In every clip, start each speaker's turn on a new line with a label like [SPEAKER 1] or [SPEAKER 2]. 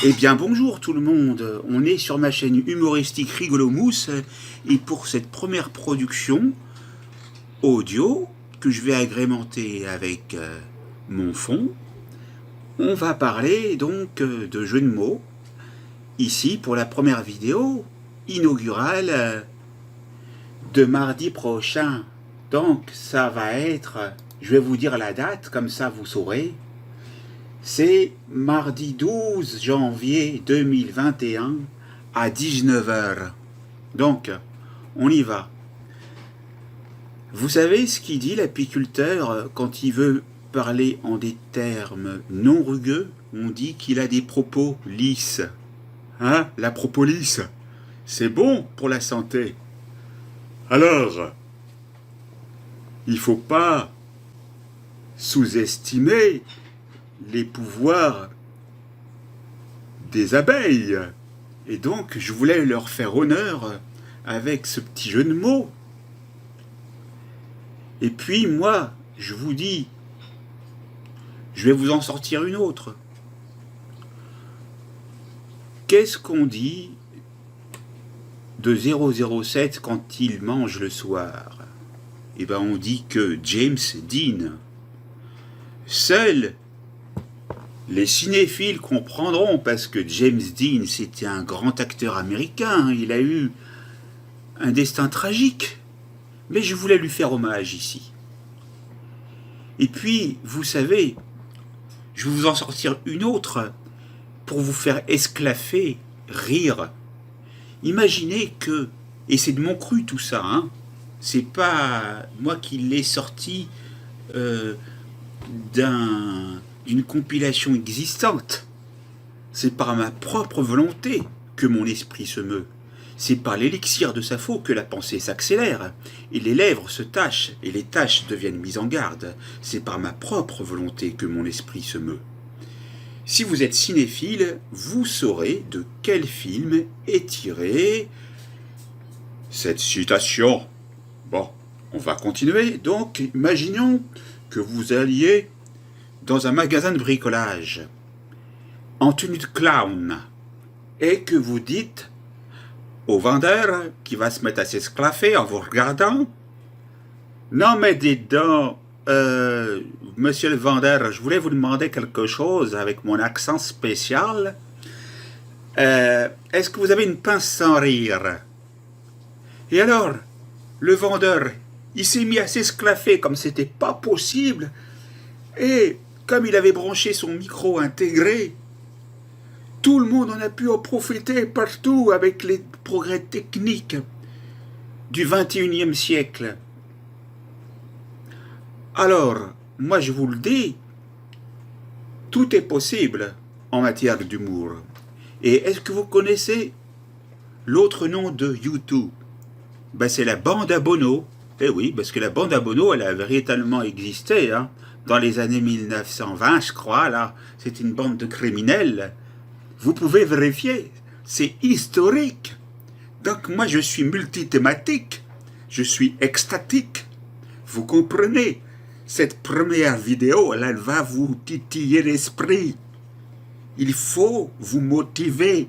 [SPEAKER 1] Eh bien bonjour tout le monde, on est sur ma chaîne humoristique Rigolo Mousse et pour cette première production audio que je vais agrémenter avec mon fond, on va parler donc de jeux de mots ici pour la première vidéo inaugurale de mardi prochain. Donc ça va être, je vais vous dire la date comme ça vous saurez. C'est mardi 12 janvier 2021 à 19 h. Donc, on y va. Vous savez ce qu'il dit l'apiculteur quand il veut parler en des termes non rugueux? On dit qu'il a des propos lisses. Hein? La propolis, c'est bon pour la santé. Alors, il ne faut pas sous-estimer les pouvoirs des abeilles. Et donc, je voulais leur faire honneur avec ce petit jeu de mots. Et puis, moi, je vous dis, je vais vous en sortir une autre. Qu'est-ce qu'on dit de 007 quand il mange le soir? Eh bien, on dit que James Dean. Seuls les cinéphiles comprendront, parce que James Dean, c'était un grand acteur américain, il a eu un destin tragique, mais je voulais lui faire hommage ici. Et puis, vous savez, je vais vous en sortir une autre pour vous faire esclaffer, rire. Imaginez que, et c'est de mon cru tout ça, hein, c'est pas moi qui l'ai sorti d'une compilation existante. C'est par ma propre volonté que mon esprit se meut. C'est par l'élixir de Sappho que la pensée s'accélère, et les lèvres se tachent, et les taches deviennent mises en garde. C'est par ma propre volonté que mon esprit se meut. Si vous êtes cinéphile, vous saurez de quel film est tirée cette citation. Bon, on va continuer. Donc, imaginons que vous alliez dans un magasin de bricolage, en tenue de clown, et que vous dites au vendeur qui va se mettre à s'esclaffer en vous regardant: non mais dites donc, monsieur le vendeur, je voulais vous demander quelque chose avec mon accent spécial. Est-ce que vous avez une pince sans rire? Et alors, le vendeur, il s'est mis à s'esclaffer comme c'était pas possible, et comme il avait branché son micro intégré, tout le monde en a pu en profiter partout avec les progrès techniques du 21e siècle. Alors, moi je vous le dis, tout est possible en matière d'humour. Et est-ce que vous connaissez l'autre nom de YouTube? Ben, c'est la bande à Bono. Eh oui, parce que la bande à Bono, elle a véritablement existé, hein. Dans les années 1920, je crois, là, c'est une bande de criminels. Vous pouvez vérifier, c'est historique. Donc moi, je suis multithématique, je suis extatique. Vous comprenez? Cette première vidéo, elle va vous titiller l'esprit. Il faut vous motiver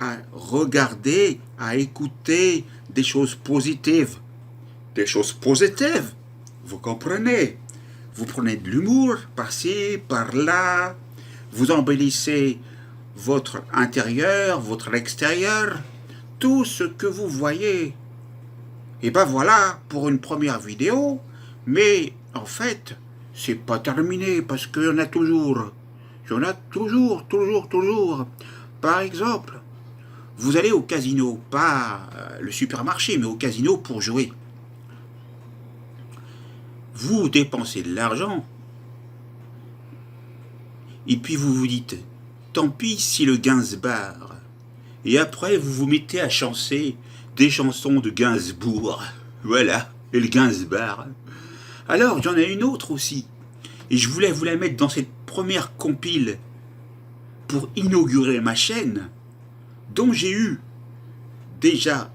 [SPEAKER 1] à regarder, à écouter des choses positives. Des choses positives, vous comprenez? Vous prenez de l'humour par-ci, par-là, vous embellissez votre intérieur, votre extérieur, tout ce que vous voyez. Et ben voilà pour une première vidéo, mais en fait, c'est pas terminé parce qu'il y en a toujours. Il y en a toujours. Par exemple, vous allez au casino, pas le supermarché, mais au casino pour jouer. Vous dépensez de l'argent, et puis vous vous dites, tant pis si le gain se barre. Et après, vous vous mettez à chanter des chansons de Gainsbourg. Voilà, et le gain se barre. Alors, il y en a une autre aussi. Et je voulais vous la mettre dans cette première compile pour inaugurer ma chaîne, dont j'ai eu déjà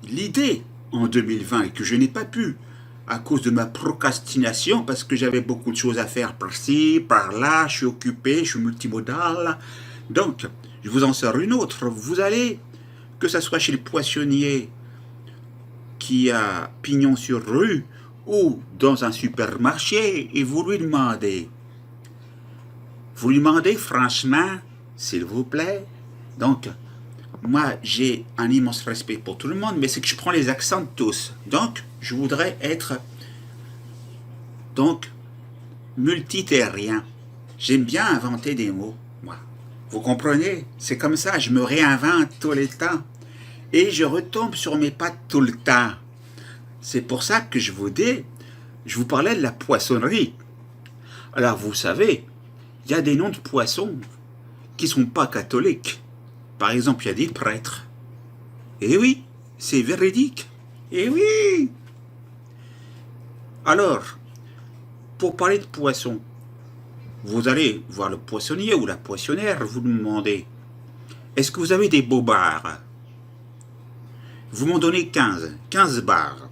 [SPEAKER 1] l'idée en 2020 et que je n'ai pas pu à cause de ma procrastination, parce que j'avais beaucoup de choses à faire par-ci, par-là, je suis occupé, je suis multimodal. Donc, Je vous en sors une autre. Vous allez, que ce soit chez le poissonnier qui a pignon sur rue ou dans un supermarché, et vous lui demandez franchement, s'il vous plaît. Donc, moi, j'ai un immense respect pour tout le monde, mais c'est que je prends les accents de tous. Donc, je voudrais être multiterrien. J'aime bien inventer des mots, moi. Vous comprenez? C'est comme ça, je me réinvente tout le temps. Et je retombe sur mes pattes tout le temps. C'est pour ça que je vous parlais de la poissonnerie. Alors, vous savez, il y a des noms de poissons qui ne sont pas catholiques. Par exemple, il y a des prêtres. Eh oui, c'est véridique. Eh oui. Alors, pour parler de poissons, vous allez voir le poissonnier ou la poissonnière, vous demandez, est-ce que vous avez des beaux bars? Vous m'en donnez 15 bars.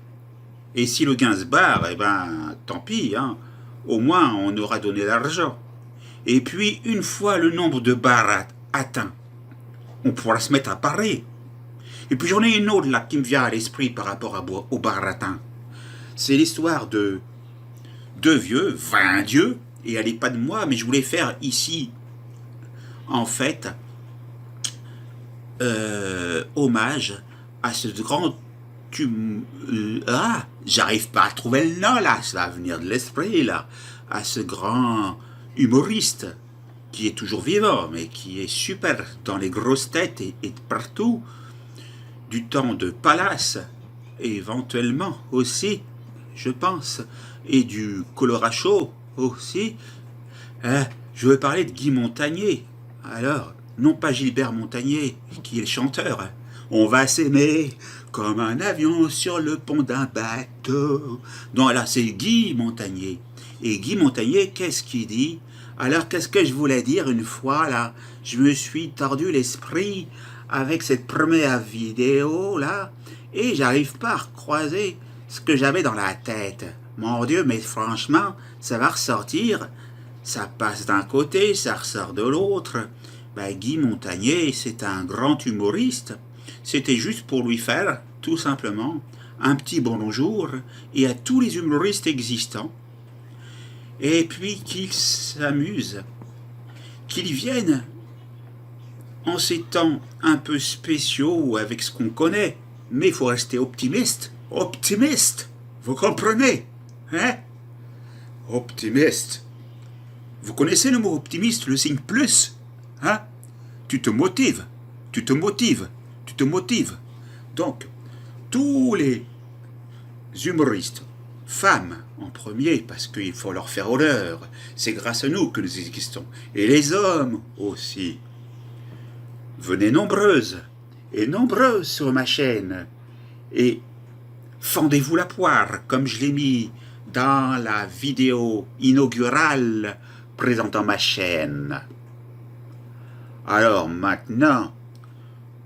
[SPEAKER 1] Et si le 15 bars, eh ben, tant pis, hein, au moins on aura donné l'argent. Et puis, une fois le nombre de bars atteint, on pourra se mettre à parler. Et puis j'en ai une autre là qui me vient à l'esprit par rapport au bar atteint. C'est l'histoire de deux vieux, 20 dieux, et elle n'est pas de moi, mais je voulais faire ici, en fait, hommage à ce grand... j'arrive pas à trouver le nom là, ça va venir de l'esprit là, à ce grand humoriste qui est toujours vivant, mais qui est super dans les grosses têtes et partout, du temps de Palace, éventuellement aussi, je pense, et du Coloracho aussi. Je veux parler de Guy Montagnier. Alors, non pas Gilbert Montagnier, qui est le chanteur. On va s'aimer comme un avion sur le pont d'un bateau. Non, là, c'est Guy Montagnier. Et Guy Montagnier, qu'est-ce qu'il dit? Alors, qu'est-ce que je voulais dire une fois, là? Je me suis tordu l'esprit avec cette première vidéo, là, et j'arrive pas à recroiser ce que j'avais dans la tête. Mon Dieu, mais franchement, ça va ressortir. Ça passe d'un côté, ça ressort de l'autre. Ben, Guy Montagnier, c'est un grand humoriste. C'était juste pour lui faire, tout simplement, un petit bonjour, et à tous les humoristes existants. Et puis qu'ils s'amusent, qu'ils viennent en ces temps un peu spéciaux avec ce qu'on connaît. Mais il faut rester optimiste. Optimiste, vous comprenez, hein? Optimiste. Vous connaissez le mot optimiste, le signe plus, hein? Tu te motives, tu te motives, tu te motives. Donc, tous les humoristes, femmes en premier, parce qu'il faut leur faire honneur, c'est grâce à nous que nous existons, et les hommes aussi. Venez nombreuses et nombreux sur ma chaîne, et fendez-vous la poire, comme je l'ai mis dans la vidéo inaugurale présentant ma chaîne. Alors maintenant,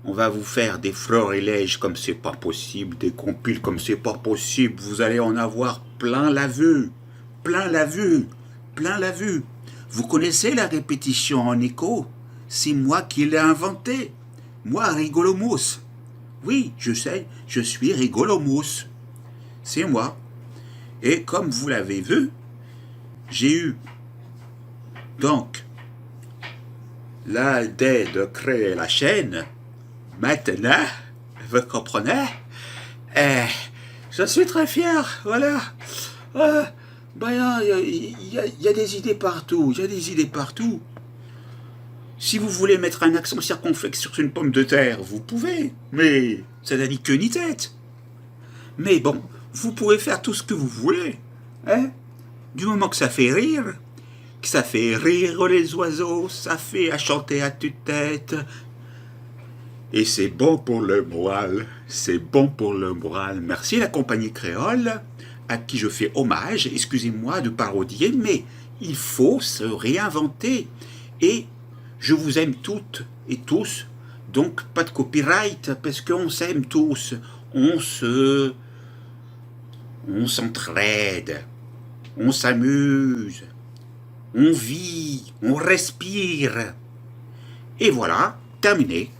[SPEAKER 1] on va vous faire des florilèges comme c'est pas possible, des compiles comme c'est pas possible. Vous allez en avoir plein la vue, plein la vue, plein la vue. Vous connaissez la répétition en écho? C'est moi qui l'ai inventé. Moi, Rigolomous. Oui, je sais, je suis Rigolomous. C'est moi. Et comme vous l'avez vu, j'ai eu donc l'idée de créer la chaîne. Maintenant, vous comprenez? Je suis très fier, voilà. Il y a des idées partout, il y a des idées partout. Si vous voulez mettre un accent circonflexe sur une pomme de terre, vous pouvez, mais ça n'a ni queue ni tête. Mais bon, vous pouvez faire tout ce que vous voulez, hein? Du moment que ça fait rire les oiseaux, ça fait à chanter à tue-tête. Et c'est bon pour le moral, c'est bon pour le moral. Merci la compagnie créole, à qui je fais hommage, excusez-moi de parodier, mais il faut se réinventer. Et je vous aime toutes et tous, donc pas de copyright, parce qu'on s'aime tous, on s'entraide, on s'amuse, on vit, on respire. Et voilà. terminé.